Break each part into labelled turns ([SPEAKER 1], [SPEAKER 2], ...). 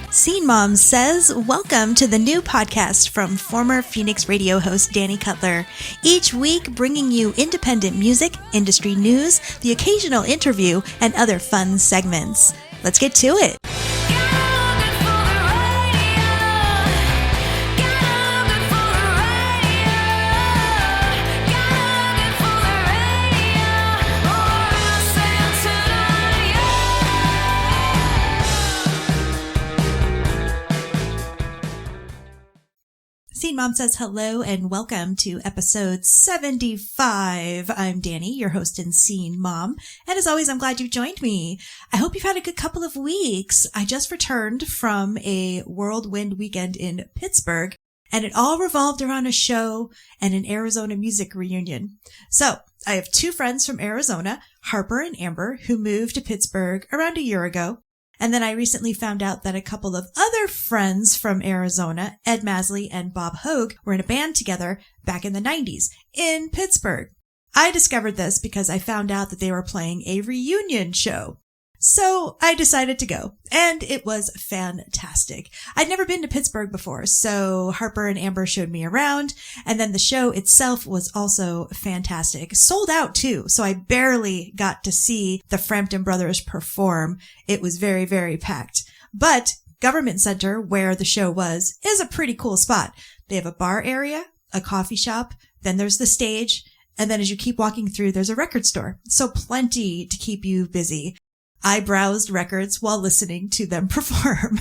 [SPEAKER 1] Scene Mom says, welcome to the new podcast from former Phoenix radio host Danny Cutler. Each week bringing you independent music, industry news, the occasional interview, and other fun segments. Let's get to it. Scene Mom says hello and welcome to episode 75. I'm Danny, your host and Scene Mom. And as always, I'm glad you joined me. I hope you've had a good couple of weeks. I just returned from a whirlwind weekend in Pittsburgh, and it all revolved around a show and an Arizona music reunion. So I have two friends from Arizona, Harper and Amber, who moved to Pittsburgh around a year ago. And then I recently found out that a couple of other friends from Arizona, Ed Masley and Bob Hogue, were in a band together back in the 90s in Pittsburgh. I discovered this because I found out that they were playing a reunion show. So I decided to go, and it was fantastic. I'd never been to Pittsburgh before, so Harper and Amber showed me around, and then the show itself was also fantastic. Sold out too, so I barely got to see the Frampton brothers perform. It was very, very packed. But Government Center, where the show was, is a pretty cool spot. They have a bar area, a coffee shop, then there's the stage, and then as you keep walking through, there's a record store. So plenty to keep you busy. I browsed records while listening to them perform.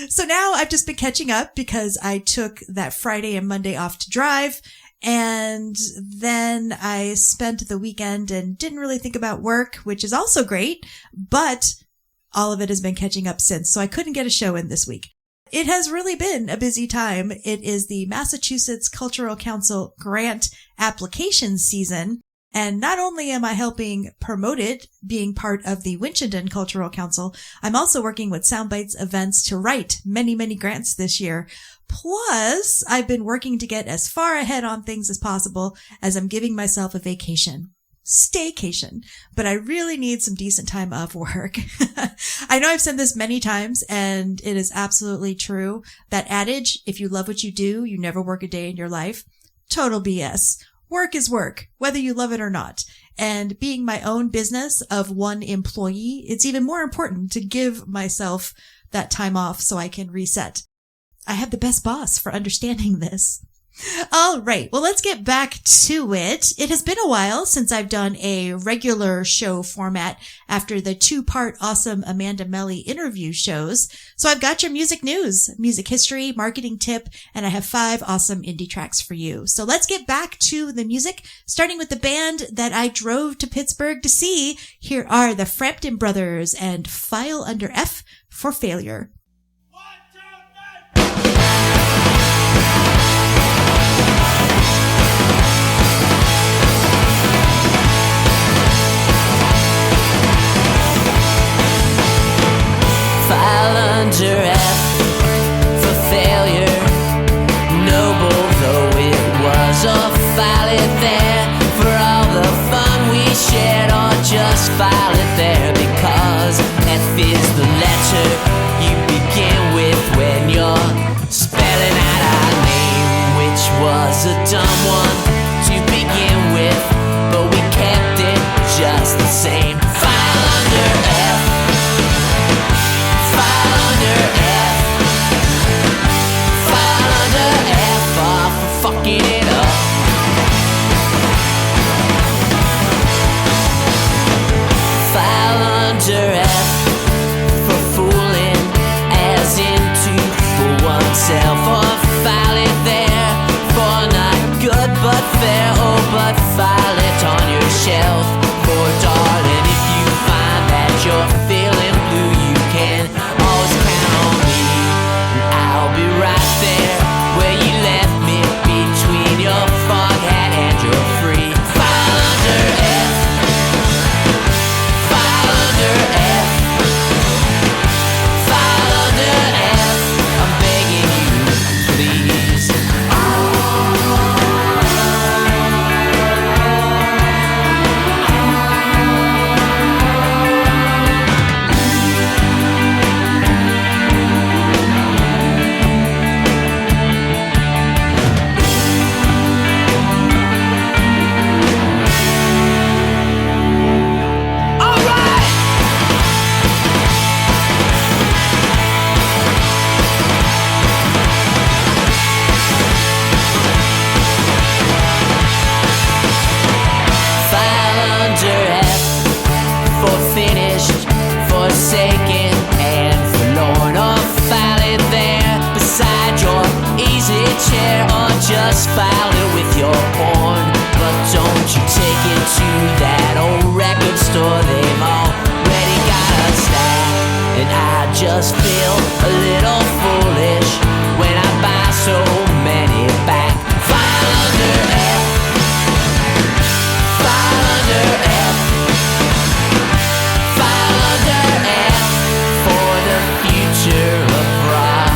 [SPEAKER 1] So now I've just been catching up because I took that Friday and Monday off to drive, and then I spent the weekend and didn't really think about work, which is also great, but all of it has been catching up since, so I couldn't get a show in this week. It has really been a busy time. It is the Massachusetts Cultural Council grant application season. And not only am I helping promote it, being part of the Winchendon Cultural Council, I'm also working with Soundbites Events to write many, many grants this year. Plus, I've been working to get as far ahead on things as possible as I'm giving myself a vacation. Staycation. But I really need some decent time off work. I know I've said this many times, and it is absolutely true. That adage, if you love what you do, you never work a day in your life. Total BS. Work is work, whether you love it or not. And being my own business of one employee, it's even more important to give myself that time off so I can reset. I have the best boss for understanding this. All right. Well, let's get back to it. It has been a while since I've done a regular show format after the two-part awesome Amanda Melly interview shows. So I've got your music news, music history, marketing tip, and I have 5 awesome indie tracks for you. So let's get back to the music, starting with the band that I drove to Pittsburgh to see. Here are the Frampton Brothers and File Under F for Failure.
[SPEAKER 2] File under F for failure. Noble though it was, or file it there for all the fun we shared, or just file it there because F is the letter you begin with when you're spelling out our name, which was a dumb one to begin with, but we kept it just the same. File under F. File under F. just file it with your porn. But don't you take it to that old record store, they've already got a stack. And I just feel a little foolish when I buy so many back. File under F, file under F, file under F for the future of rock.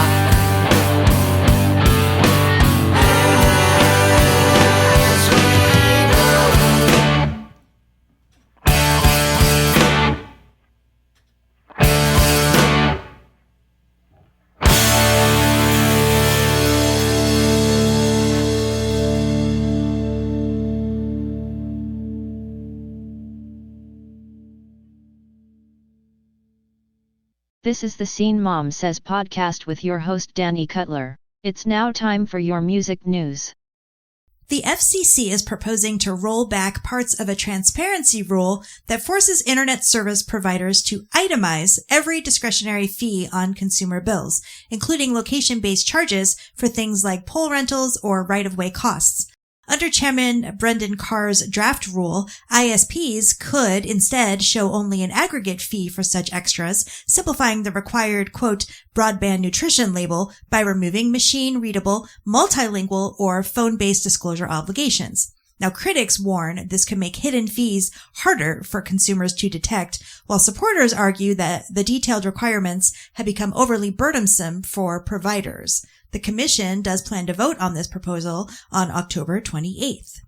[SPEAKER 3] This is the Scene Mom Says podcast with your host Danny Cutler. It's now time for your music news.
[SPEAKER 1] The FCC is proposing to roll back parts of a transparency rule that forces internet service providers to itemize every discretionary fee on consumer bills, including location-based charges for things like pole rentals or right-of-way costs. Under Chairman Brendan Carr's draft rule, ISPs could instead show only an aggregate fee for such extras, simplifying the required, quote, broadband nutrition label by removing machine-readable, multilingual, or phone-based disclosure obligations. Now, critics warn this could make hidden fees harder for consumers to detect, while supporters argue that the detailed requirements have become overly burdensome for providers. The Commission does plan to vote on this proposal on October 28th.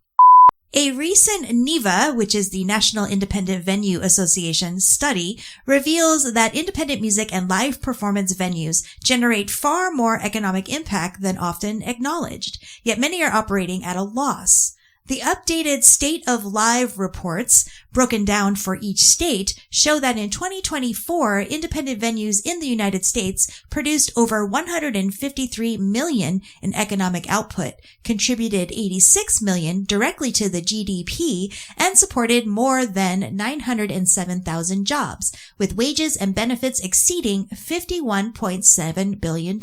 [SPEAKER 1] A recent NIVA, which is the National Independent Venue Association study, reveals that independent music and live performance venues generate far more economic impact than often acknowledged, yet many are operating at a loss. The updated State of Live reports, broken down for each state, show that in 2024, independent venues in the United States produced over $153 million in economic output, contributed $86 million directly to the GDP, and supported more than 907,000 jobs, with wages and benefits exceeding $51.7 billion.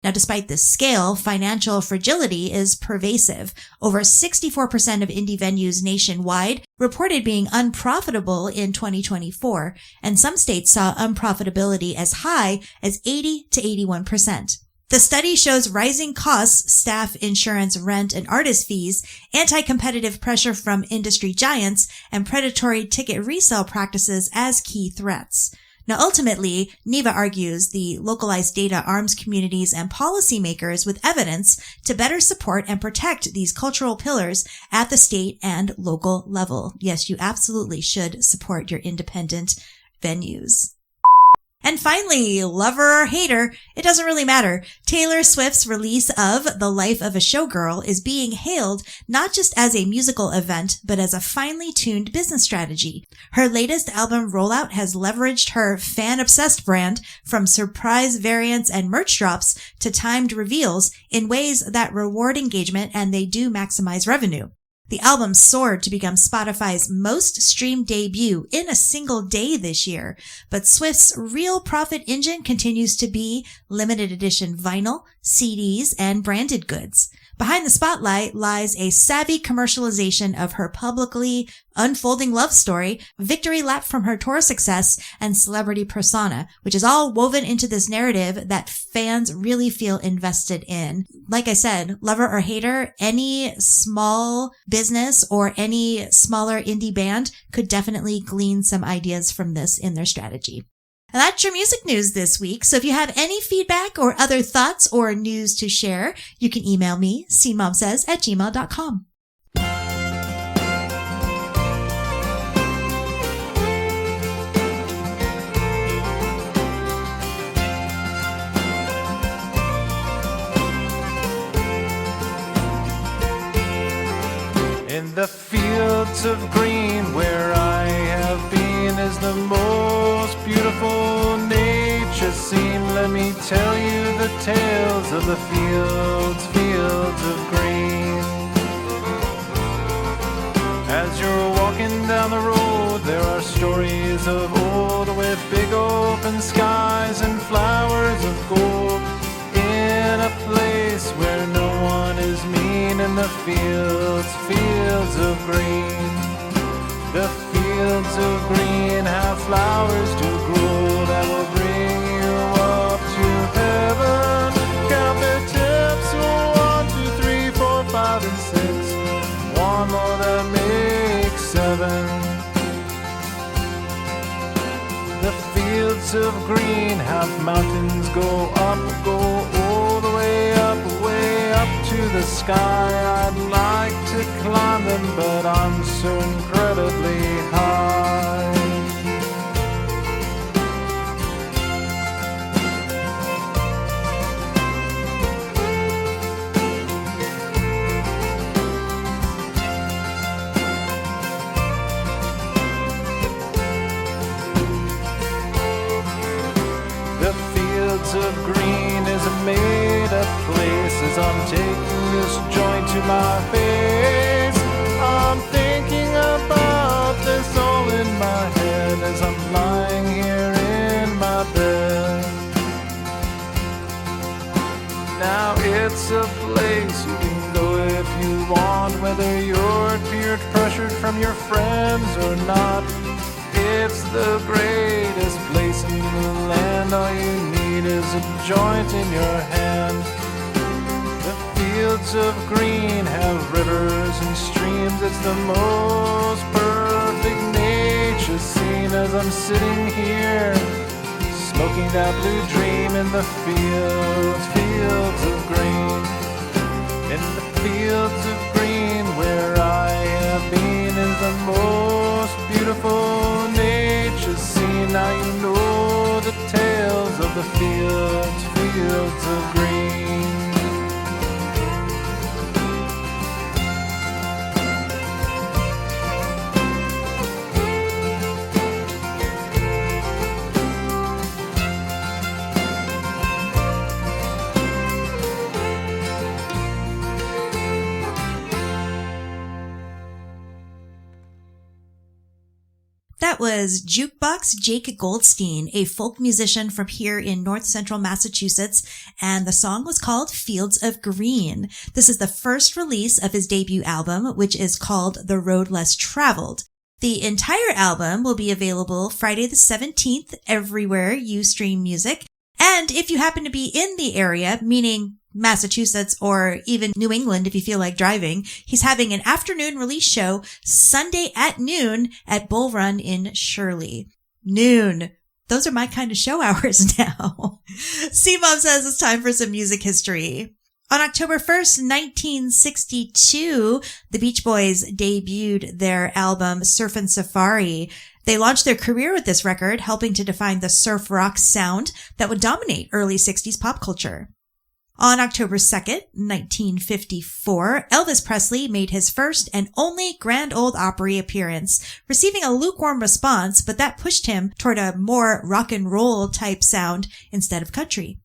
[SPEAKER 1] Now, despite this scale, financial fragility is pervasive. Over 64% of indie venues nationwide reported being unprofitable in 2024, and some states saw unprofitability as high as 80 to 81%. The study shows rising costs, staff, insurance, rent, and artist fees, anti-competitive pressure from industry giants, and predatory ticket resale practices as key threats. Now, ultimately, NIVA argues the localized data arms communities and policymakers with evidence to better support and protect these cultural pillars at the state and local level. Yes, you absolutely should support your independent venues. And finally, lover or hater, it doesn't really matter. Taylor Swift's release of The Life of a Showgirl is being hailed not just as a musical event, but as a finely tuned business strategy. Her latest album rollout has leveraged her fan-obsessed brand from surprise variants and merch drops to timed reveals in ways that reward engagement and they do maximize revenue. The album soared to become Spotify's most streamed debut in a single day this year, but Swift's real profit engine continues to be limited edition vinyl, CDs, and branded goods. Behind the spotlight lies a savvy commercialization of her publicly unfolding love story, victory lap from her tour success, and celebrity persona, which is all woven into this narrative that fans really feel invested in. Like I said, lover or hater, any small business or any smaller indie band could definitely glean some ideas from this in their strategy. And that's your music news this week. So if you have any feedback or other thoughts or news to share, you can email me, scenemomsays@gmail.com.
[SPEAKER 4] In the fields of green where I have been is the most beautiful nature scene. Let me tell you the tales of the fields of green. As you're walking down the road, there are stories of old with big open skies and flowers of gold in a place where no one is mean. the fields, fields of green. The fields of green have flowers to grow that will bring you up to heaven. Count their tips, 1, 2, 3, 4, 5, and 6. One more that makes 7. The fields of green have mountains go all the way up to the sky. I'd like to climb them, but I'm so incredibly high. Of green is a made-up place. As I'm taking this joint to my face, I'm thinking about this all in my head as I'm lying here in my bed. Now it's a place you can go if you want, whether you're peer pressured from your friends or not. It's the greatest place in the land. All you need is a joint in your hand. The fields of green have rivers and streams. It's the most perfect nature scene as I'm sitting here smoking that blue dream in the fields, fields of green. In the fields of green where I have been is the most beautiful nature scene. Now you know the tales of the fields, fields of green.
[SPEAKER 1] That was Jukebox Jake Goldstein, a folk musician from here in north central Massachusetts, and the song was called Fields of Green. This is the first release of his debut album, which is called The Road Less Traveled. The entire album will be available Friday the 17th everywhere you stream music. And if you happen to be in the area, meaning Massachusetts or even New England if you feel like driving, he's having an afternoon release show Sunday at noon at Bull Run in Shirley. Noon. Those are my kind of show hours now. C-Mom says it's time for some music history. On October 1st, 1962, the Beach Boys debuted their album Surfin' Safari. They launched their career with this record, helping to define the surf rock sound that would dominate early 60s pop culture. On October 2nd, 1954, Elvis Presley made his first and only Grand Ole Opry appearance, receiving a lukewarm response, but that pushed him toward a more rock and roll type sound instead of country.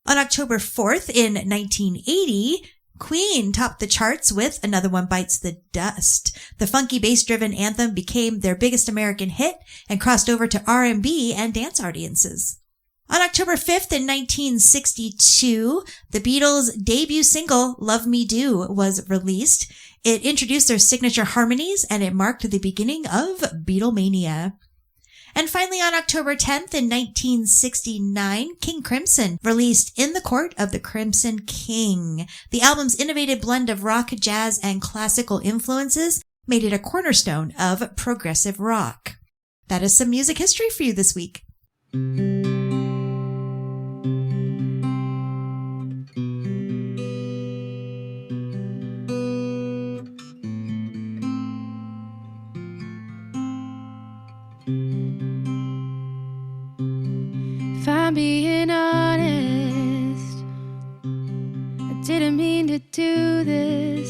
[SPEAKER 1] On October 4th, in 1980, Queen topped the charts with Another One Bites the Dust. The funky bass-driven anthem became their biggest American hit and crossed over to R&B and dance audiences. On October 5th in 1962, the Beatles' debut single, Love Me Do, was released. It introduced their signature harmonies, and it marked the beginning of Beatlemania. And finally, on October 10th in 1969, King Crimson released In the Court of the Crimson King. The album's innovative blend of rock, jazz, and classical influences made it a cornerstone of progressive rock. That is some music history for you this week.
[SPEAKER 5] If I'm being honest, I didn't mean to do this.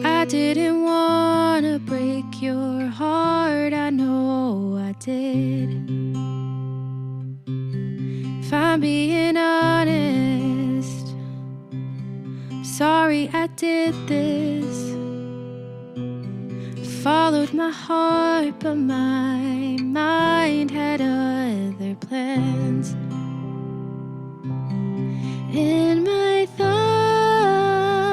[SPEAKER 5] I didn't want to break your heart, I know I did. If I'm being honest, sorry I did this. Followed my heart, but my mind had other plans. In my thoughts,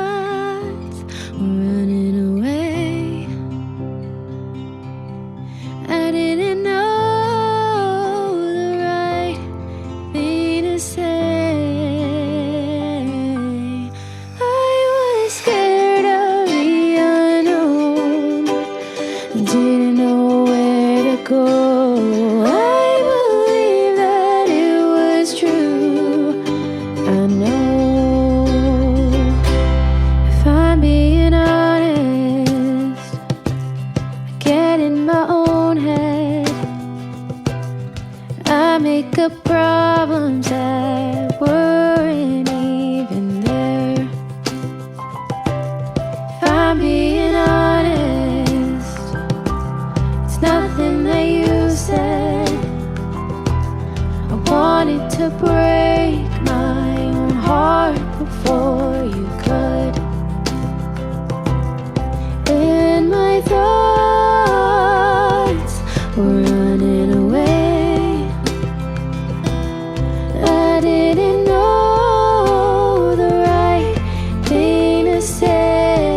[SPEAKER 5] problems that weren't even there. If I'm being honest, it's nothing that you said. I wanted to break my own heart before you could. And my thoughts were running away. I didn't know the right thing to say.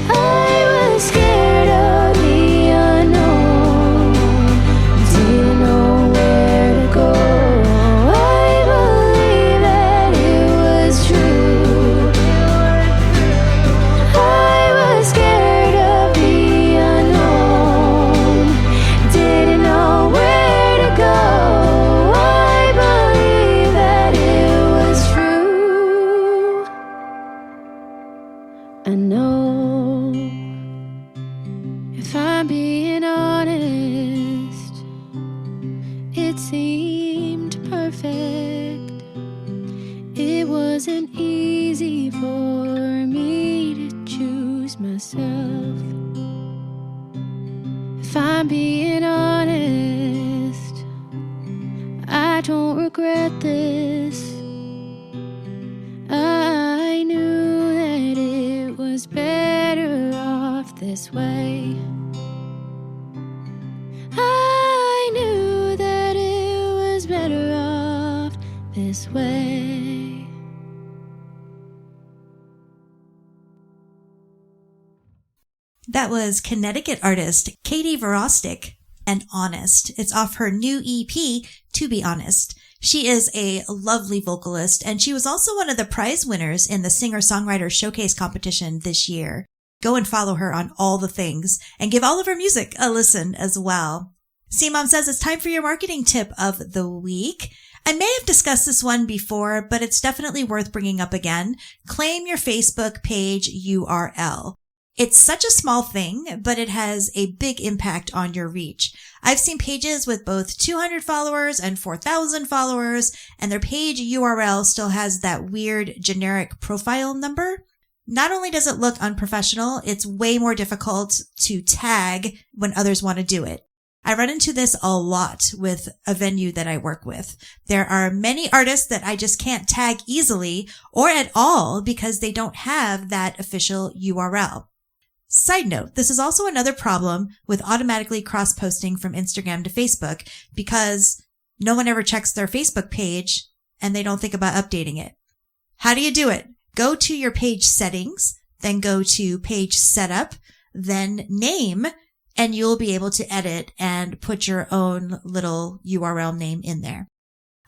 [SPEAKER 5] I was scared of the unknown, didn't know where to go. I believe that it was true. I was scared of the unknown, didn't know where to go. I believe that it was true. I know, if I'm being honest, it seemed perfect. It wasn't easy for me to choose myself. If I'm being honest, I don't regret this. I knew that it was better off this way. I knew that it was better off this way.
[SPEAKER 1] That was Connecticut artist Katie Verostic and Honest. It's off her new EP, To Be Honest. She is a lovely vocalist, and she was also one of the prize winners in the Singer-Songwriter Showcase competition this year. Go and follow her on all the things and give all of her music a listen as well. Scene Mom says it's time for your marketing tip of the week. I may have discussed this one before, but it's definitely worth bringing up again. Claim your Facebook page URL. It's such a small thing, but it has a big impact on your reach. I've seen pages with both 200 followers and 4,000 followers, and their page URL still has that weird generic profile number. Not only does it look unprofessional, it's way more difficult to tag when others want to do it. I run into this a lot with a venue that I work with. There are many artists that I just can't tag easily or at all because they don't have that official URL. Side note, this is also another problem with automatically cross-posting from Instagram to Facebook because no one ever checks their Facebook page and they don't think about updating it. How do you do it? Go to your page settings, then go to page setup, then name, and you'll be able to edit and put your own little URL name in there.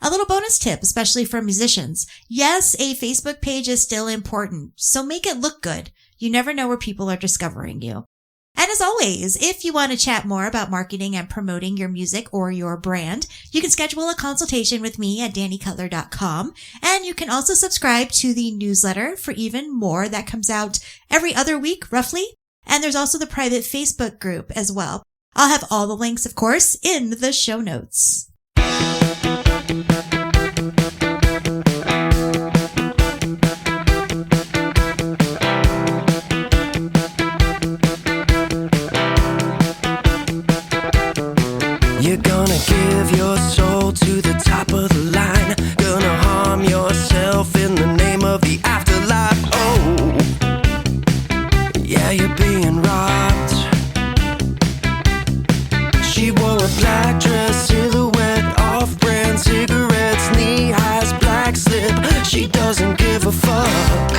[SPEAKER 1] A little bonus tip, especially for musicians. Yes, a Facebook page is still important, so make it look good. You never know where people are discovering you. And as always, if you want to chat more about marketing and promoting your music or your brand, you can schedule a consultation with me at dannycutler.com. And you can also subscribe to the newsletter for even more that comes out every other week, roughly. And there's also the private Facebook group as well. I'll have all the links, of course, in the show notes.
[SPEAKER 2] You're gonna give your soul to the top of the line. Gonna harm yourself in the name of the afterlife. Oh, yeah, you're being robbed. She wore a black dress, silhouette, off-brand cigarettes, knee-highs, black slip. She doesn't give a fuck.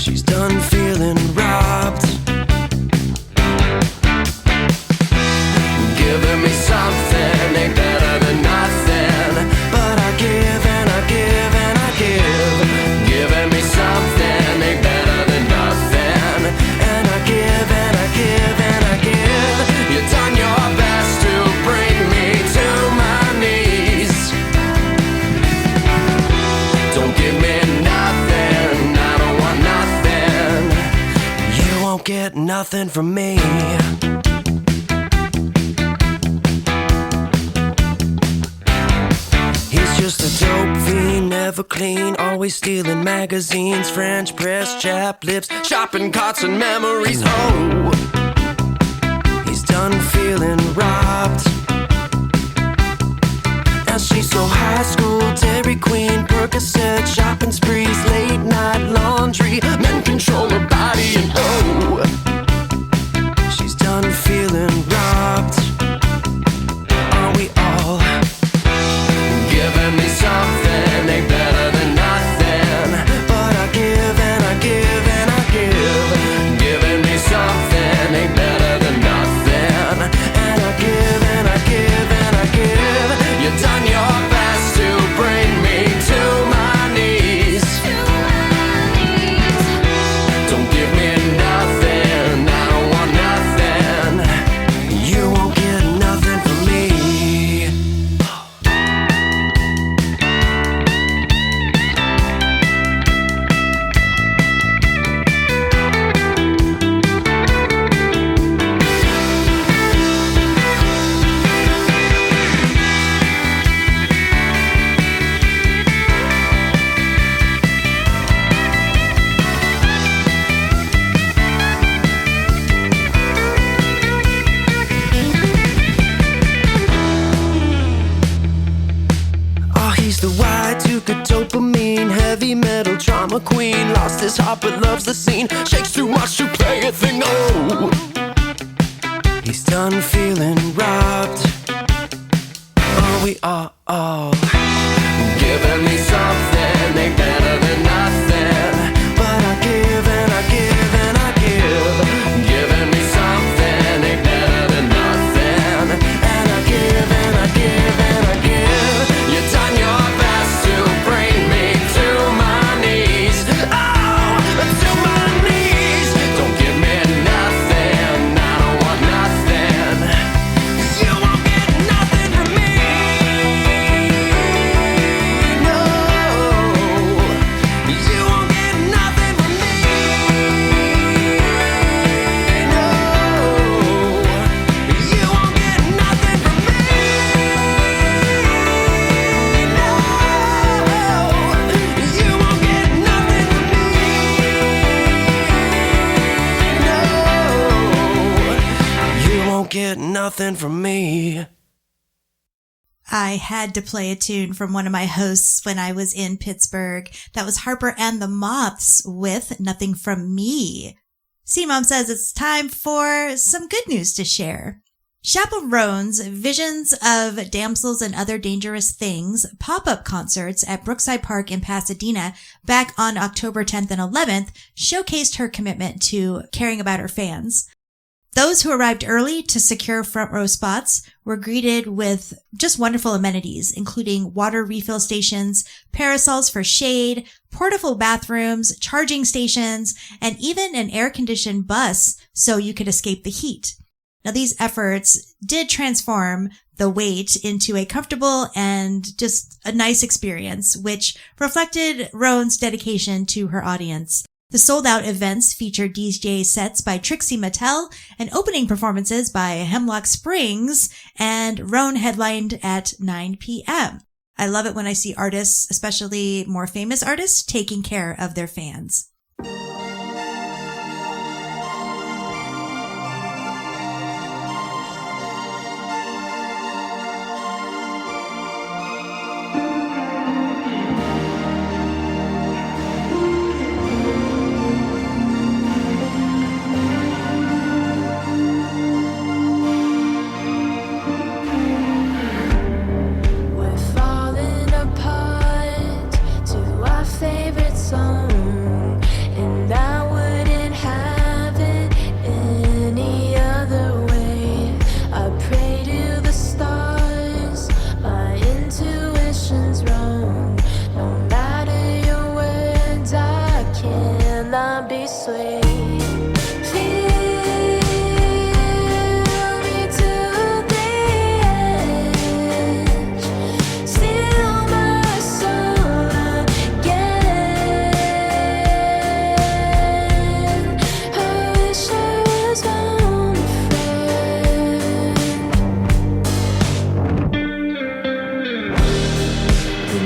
[SPEAKER 2] She's done feeling robbed. Giving me something ain't better than nothing. But I give and I give and I give. Giving me something ain't better than nothing. And I give and I give and I give. You've done your best to bring me to my knees. Don't give me nothing, I don't want nothing. You won't get nothing from me.
[SPEAKER 6] just a dope fiend, never clean, always stealing magazines, French press, chap lips, shopping carts and memories. Oh, he's done feeling robbed. Now she's so high school, Dairy Queen, Percocet, shopping sprees, late night laundry, men control her body and oh, she's done feeling robbed. Are we all giving me something ain't better than nothing? But I give and I give and I give. Giving me something ain't better than nothing. And I give and I give and I give. You've done your best to bring me to my knees. Don't give me nothing, I don't want nothing. You won't get nothing from me. Oh, he's the Y2K dopamine, heavy metal drama queen. Lost his heart but loves the scene. Shakes too much to play a thing. Oh, he's done feeling robbed. Oh, we are all giving me something ain't better than nothing. But I give and I give and I give. Giving me something ain't better than nothing. And I give and I give and I give. You've done your best to bring me to my knees. Oh, to my knees. Don't give me nothing, I don't want nothing. You won't get nothing from me. No, you won't get nothing from me. No, you won't get nothing from me. No, you won't get nothing from me. No, you won't get nothing from me.
[SPEAKER 1] I had to play a tune from one of my hosts when I was in Pittsburgh. That was Harper and the Moths with Nothing From Me. C-Mom says it's time for some good news to share. Chaperones, Visions of Damsels and Other Dangerous Things pop-up concerts at Brookside Park in Pasadena back on October 10th and 11th showcased her commitment to caring about her fans. Those who arrived early to secure front row spots were greeted with just wonderful amenities, including water refill stations, parasols for shade, portable bathrooms, charging stations, and even an air-conditioned bus so you could escape the heat. Now, these efforts did transform the wait into a comfortable and just a nice experience, which reflected Roan's dedication to her audience. The sold-out events featured DJ sets by Trixie Mattel and opening performances by Hemlock Springs, and Roan headlined at 9 p.m. I love it when I see artists, especially more famous artists, taking care of their fans.
[SPEAKER 5] We're falling apart to our favorite song, and I wouldn't have it any other way. I pray to the stars, my intuition's wrong. No matter your words, I cannot be swayed. Feel me to the edge, steal my soul again. I wish I was unafraid. The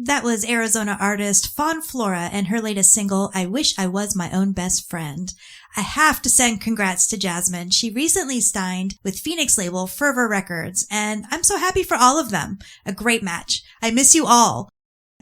[SPEAKER 1] That was Arizona artist Fawn Flora and her latest single, I Wish I Was My Own Best Friend. I have to send congrats to Jasmine. She recently signed with Phoenix label Fervor Records, and I'm so happy for all of them. A great match. I miss you all.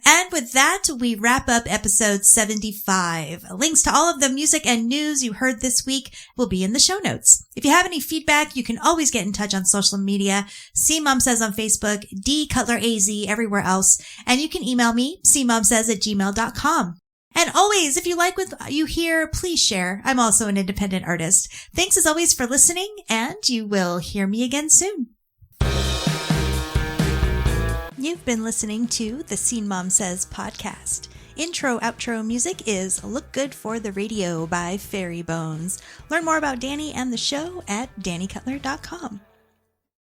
[SPEAKER 1] And with that, we wrap up episode 75. Links to all of the music and news you heard this week will be in the show notes. If you have any feedback, you can always get in touch on social media. scenemomsays on Facebook, dcutleraz everywhere else. And you can email me, scenemomsays@gmail.com. And always, if you like what you hear, please share. I'm also an independent artist. Thanks as always for listening, and you will hear me again soon. You've been listening to the Scene Mom Says podcast. Intro, outro music is Look Good for the Radio by Fairy Bones. Learn more about Danny and the show at dannycutler.com.